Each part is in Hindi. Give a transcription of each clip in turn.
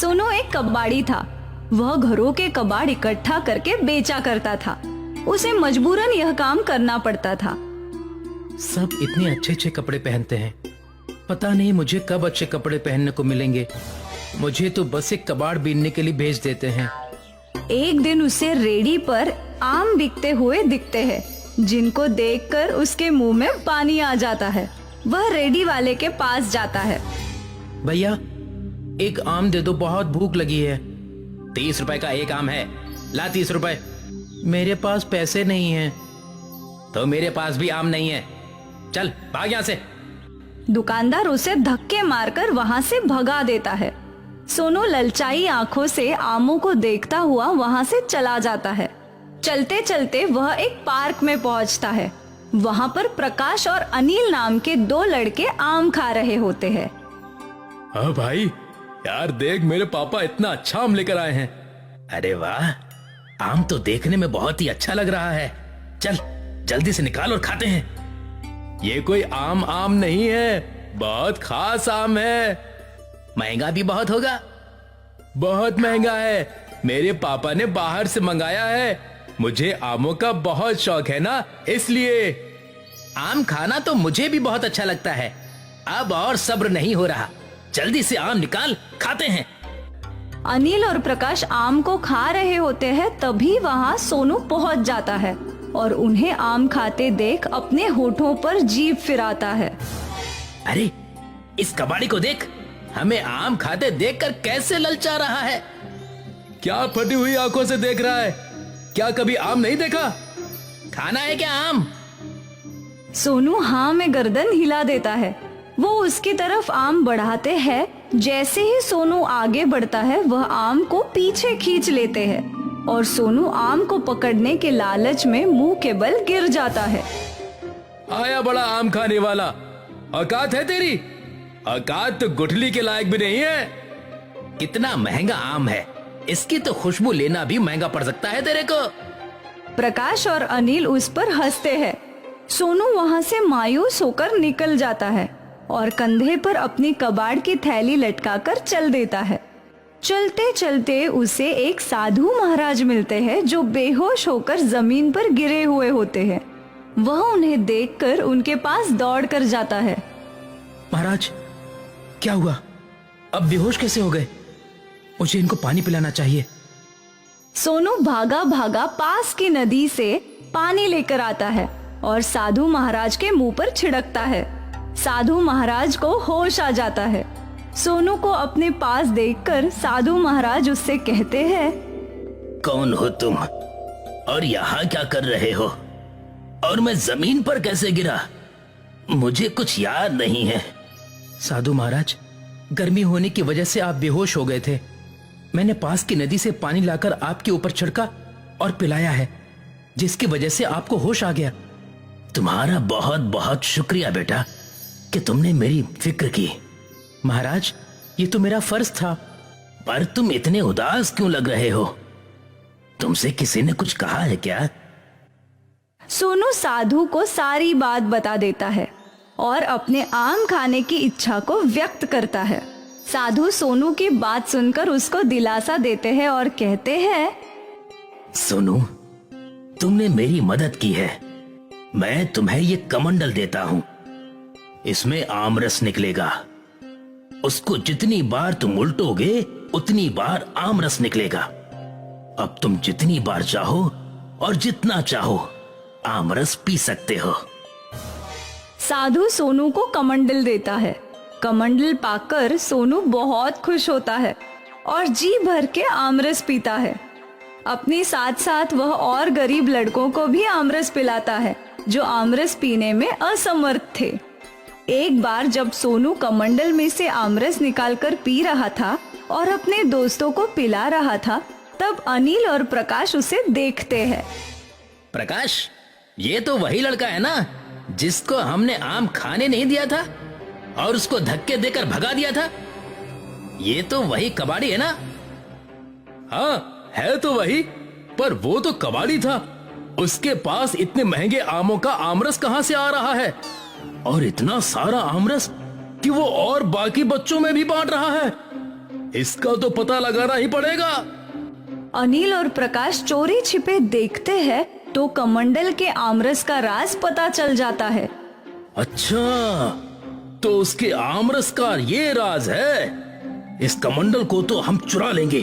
सोनू एक कबाड़ी था। वह घरों के कबाड़ इकट्ठा करके बेचा करता था। उसे मजबूरन यह काम करना पड़ता था। सब इतने अच्छे अच्छे कपड़े पहनते हैं, पता नहीं मुझे कब अच्छे कपड़े पहनने को मिलेंगे। मुझे तो बस एक कबाड़ बीनने के लिए भेज देते हैं। एक दिन उसे रेडी पर आम बिकते हुए दिखते हैं, जिनको देखकर उसके मुंह में पानी आ जाता है। वह रेडी वाले के पास जाता है। भैया एक आम दे दो, बहुत भूख लगी है। 30 रुपए का एक आम है, ला 30 रुपए। मेरे पास पैसे नहीं हैं। तो मेरे पास भी आम नहीं है, चल भाग यहाँ से। दुकानदार उसे धक्के मारकर वहाँ से भगा देता है। सोनू ललचाई आंखों से आमों को देखता हुआ वहाँ से चला जाता है। चलते चलते वह एक पार्क में पहुँचता है। वहाँ पर प्रकाश और अनिल नाम के 2 लड़के आम खा रहे होते हैं। हाँ भाई, यार देख मेरे पापा इतना अच्छा आम लेकर आए हैं। अरे वाह, आम तो देखने में बहुत ही अच्छा लग रहा है। चल जल्दी से निकाल और खाते हैं। ये कोई आम नहीं है, बहुत खास आम है। महंगा भी बहुत होगा। बहुत महंगा है, मेरे पापा ने बाहर से मंगाया है। मुझे आमों का बहुत शौक है ना, इसलिए। आम खाना तो मुझे भी बहुत अच्छा लगता है। अब और सब्र नहीं हो रहा, जल्दी से आम निकाल, खाते हैं। अनिल और प्रकाश आम को खा रहे होते हैं, तभी वहाँ सोनू पहुँच जाता है और उन्हें आम खाते देख अपने होठों पर जीभ फिराता है। अरे इस कबाड़ी को देख, हमें आम खाते देखकर कैसे ललचा रहा है। क्या फटी हुई आंखों से देख रहा है? क्या कभी आम नहीं देखा? खाना है क्या आम? सोनू हाँ में गर्दन हिला देता है। वो उसकी तरफ आम बढ़ाते हैं। जैसे ही सोनू आगे बढ़ता है, वह आम को पीछे खींच लेते हैं और सोनू आम को पकड़ने के लालच में मुंह के बल गिर जाता है। आया बड़ा आम खाने वाला, औकात है तेरी? औकात तो गुठली के लायक भी नहीं है। कितना महंगा आम है, इसकी तो खुशबू लेना भी महंगा पड़ सकता है तेरे को। प्रकाश और अनिल उस पर हंसते हैं। सोनू वहाँ से मायूस होकर निकल जाता है और कंधे पर अपनी कबाड़ की थैली लटकाकर चल देता है। चलते चलते उसे एक साधु महाराज मिलते हैं, जो बेहोश होकर जमीन पर गिरे हुए होते हैं। वह उन्हें देखकर उनके पास दौड़ कर जाता है। महाराज क्या हुआ? अब बेहोश कैसे हो गए? मुझे इनको पानी पिलाना चाहिए। सोनू भागा भागा पास की नदी से पानी लेकर आता है और साधु महाराज के मुंह पर छिड़कता है। साधु महाराज को होश आ जाता है। सोनू को अपने पास देखकर साधु महाराज उससे कहते हैं, कौन हो तुम और यहाँ क्या कर रहे हो? और मैं जमीन पर कैसे गिरा? मुझे कुछ याद नहीं है। साधु महाराज, गर्मी होने की वजह से आप बेहोश हो गए थे। मैंने पास की नदी से पानी लाकर आपके ऊपर छिड़का और पिलाया है, जिसकी वजह से आपको होश आ गया। तुम्हारा बहुत बहुत शुक्रिया बेटा कि तुमने मेरी फिक्र की। महाराज, ये तो मेरा फर्ज था। पर तुम इतने उदास क्यों लग रहे हो? तुमसे किसी ने कुछ कहा है क्या? सोनू साधु को सारी बात बता देता है और अपने आम खाने की इच्छा को व्यक्त करता है। साधु सोनू की बात सुनकर उसको दिलासा देते हैं और कहते हैं, सोनू, तुमने मेरी मदद की है। मैं तुम्हें ये कमंडल देता हूं। इसमें आमरस निकलेगा। उसको जितनी बार तुम उल्टोगे, उतनी बार आमरस निकलेगा। अब तुम जितनी बार चाहो और जितना चाहो आमरस पी सकते हो। साधु सोनू को कमंडल देता है। कमंडल पाकर सोनू बहुत खुश होता है और जी भर के आमरस पीता है। अपने साथ साथ वह और गरीब लड़कों को भी आमरस पिलाता है, जो आमरस पीने में असमर्थ थे। एक बार जब सोनू कमंडल में से आमरस निकालकर पी रहा था और अपने दोस्तों को पिला रहा था, तब अनिल और प्रकाश उसे देखते हैं। प्रकाश, ये तो वही लड़का है ना जिसको हमने आम खाने नहीं दिया था और उसको धक्के देकर भगा दिया था? ये तो वही कबाड़ी है ना? हाँ, है तो वही, पर वो तो कबाड़ी था। उसके पास इतने महंगे आमों का आमरस कहां से आ रहा है? और इतना सारा आमरस कि वो और बाकी बच्चों में भी बांट रहा है। इसका तो पता लगाना ही पड़ेगा। अनिल और प्रकाश चोरी छिपे देखते हैं तो कमंडल के आमरस का राज पता चल जाता है। अच्छा, तो उसके आमरस का ये राज है। इस कमंडल को तो हम चुरा लेंगे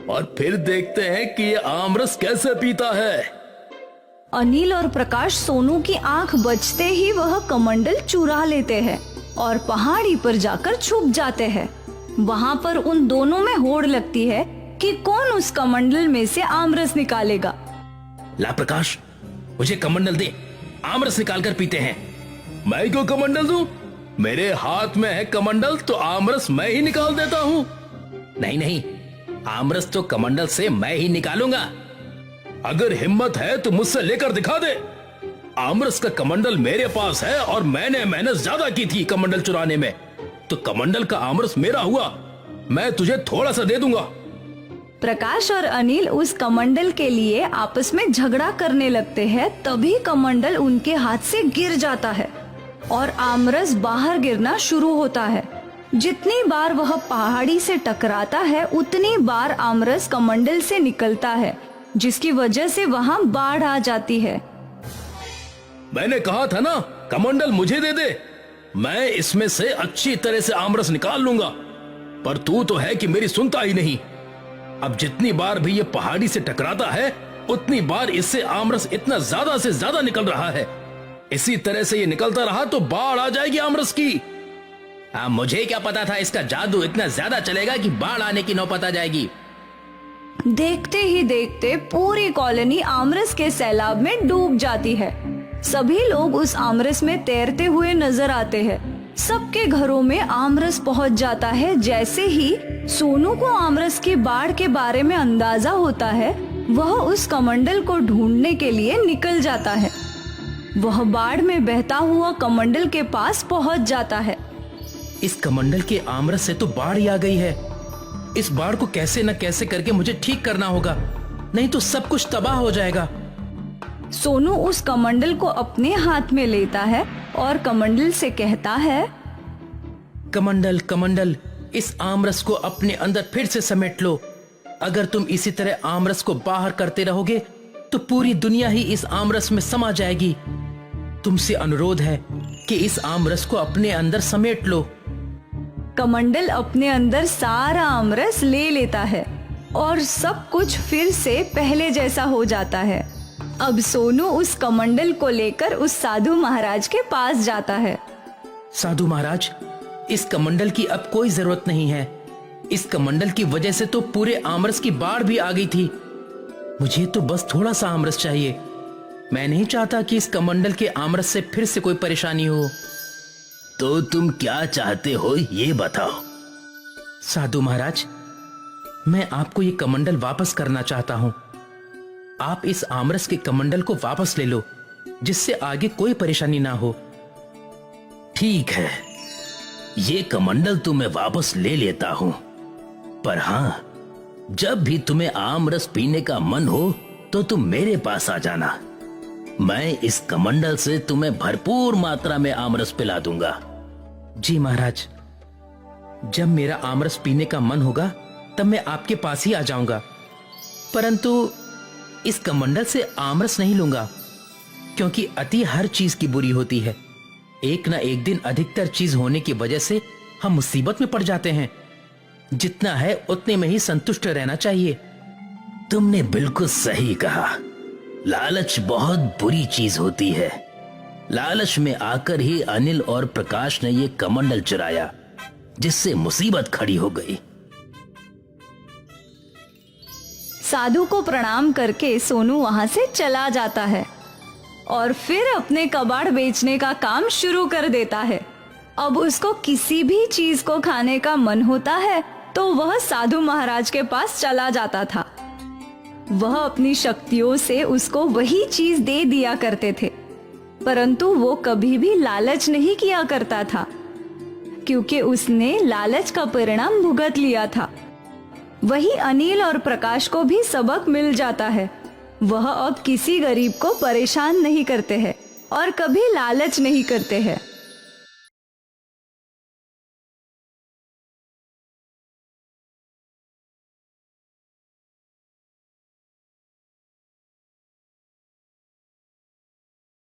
और फिर देखते हैं कि ये आमरस कैसे पीता है। अनिल और प्रकाश सोनू की आंख बचते ही वह कमंडल चुरा लेते हैं और पहाड़ी पर जाकर छुप जाते हैं। वहाँ पर उन दोनों में होड़ लगती है कि कौन उस कमंडल में से आमरस निकालेगा। ला प्रकाश, मुझे कमंडल दे, आमरस निकाल कर पीते हैं। मैं क्यों कमंडल दूं? मेरे हाथ में है कमंडल, तो आमरस मैं ही निकाल देता हूँ। नहीं नहीं, आमरस तो कमंडल से मैं ही निकालूंगा। अगर हिम्मत है तो मुझसे लेकर दिखा दे। आमरस का कमंडल मेरे पास है और मैंने मेहनत ज्यादा की थी कमंडल चुराने में, तो कमंडल का आमरस मेरा हुआ। मैं तुझे थोड़ा सा दे दूंगा। प्रकाश और अनिल उस कमंडल के लिए आपस में झगड़ा करने लगते हैं। तभी कमंडल उनके हाथ से गिर जाता है और आमरस बाहर गिरना शुरू होता है। जितनी बार वह पहाड़ी से टकराता है उतनी बार आमरस कमंडल से निकलता है, जिसकी वजह से वहाँ बाढ़ आ जाती है। मैंने कहा था ना, कमंडल मुझे दे दे, मैं इसमें से अच्छी तरह से आमरस निकाल लूंगा। पर तू तो है कि मेरी सुनता ही नहीं। अब जितनी बार भी ये पहाड़ी से टकराता है उतनी बार इससे आमरस इतना ज्यादा से ज्यादा निकल रहा है। इसी तरह से ये निकलता रहा तो बाढ़ आ जाएगी आमरस की। मुझे क्या पता था इसका जादू इतना ज्यादा चलेगा कि बाढ़ आने की नौबत आ जाएगी। देखते ही देखते पूरी कॉलोनी आमरस के सैलाब में डूब जाती है। सभी लोग उस आमरस में तैरते हुए नजर आते हैं। सबके घरों में आमरस पहुंच जाता है। जैसे ही सोनू को आमरस की बाढ़ के बारे में अंदाजा होता है, वह उस कमंडल को ढूंढने के लिए निकल जाता है। वह बाढ़ में बहता हुआ कमंडल के पास पहुंच जाता है। इस कमंडल के आमरस से तो बाढ़ ही आ गई है। इस बाढ़ को कैसे न कैसे करके मुझे ठीक करना होगा, नहीं तो सब कुछ तबाह हो जाएगा। सोनू उस कमंडल को अपने हाथ में लेता है और कमंडल से कहता है, कमंडल कमंडल, इस आमरस को अपने अंदर फिर से समेट लो। अगर तुम इसी तरह आमरस को बाहर करते रहोगे तो पूरी दुनिया ही इस आमरस में समा जाएगी। तुमसे अनुरोध है कि इस आमरस को अपने अंदर समेट लो। कमंडल अपने अंदर सारा आमरस ले लेता है और सब कुछ फिर से पहले जैसा हो जाता है। अब सोनू उस कमंडल को लेकर उस साधु महाराज के पास जाता है। साधु महाराज, इस कमंडल की अब कोई जरूरत नहीं है। इस कमंडल की वजह से तो पूरे आमरस की बाढ़ भी आ गई थी। मुझे तो बस थोड़ा सा आमरस चाहिए। मैं नहीं चाहता कि इस कमंडल के आमरस से फिर से कोई परेशानी हो। तो तुम क्या चाहते हो ये बताओ। साधु महाराज, मैं आपको ये कमंडल वापस करना चाहता हूं। आप इस आमरस के कमंडल को वापस ले लो, जिससे आगे कोई परेशानी ना हो। ठीक है, ये कमंडल तो मैं वापस ले लेता हूं, पर हां, जब भी तुम्हें आमरस पीने का मन हो तो तुम मेरे पास आ जाना। मैं इस कमंडल से तुम्हें भरपूर मात्रा में आमरस पिला दूंगा। जी महाराज, जब मेरा आमरस पीने का मन होगा तब मैं आपके पास ही आ जाऊंगा, परंतु इस कमंडल से आमरस नहीं लूंगा, क्योंकि अति हर चीज की बुरी होती है। एक ना एक दिन अधिकतर चीज होने की वजह से हम मुसीबत में पड़ जाते हैं। जितना है उतने में ही संतुष्ट रहना चाहिए। तुमने बिल्कुल सही कहा। लालच बहुत बुरी चीज होती है। लालच में आकर ही अनिल और प्रकाश ने ये कमंडल चुराया, जिससे मुसीबत खड़ी हो गई। साधु को प्रणाम करके सोनू वहां से चला जाता है और फिर अपने कबाड़ बेचने का काम शुरू कर देता है। अब उसको किसी भी चीज को खाने का मन होता है तो वह साधु महाराज के पास चला जाता था। वह अपनी शक्तियों से उसको वही चीज दे दिया करते थे, परंतु वो कभी भी लालच नहीं किया करता था, क्योंकि उसने लालच का परिणाम भुगत लिया था। वही अनिल और प्रकाश को भी सबक मिल जाता है। वह अब किसी गरीब को परेशान नहीं करते हैं और कभी लालच नहीं करते हैं।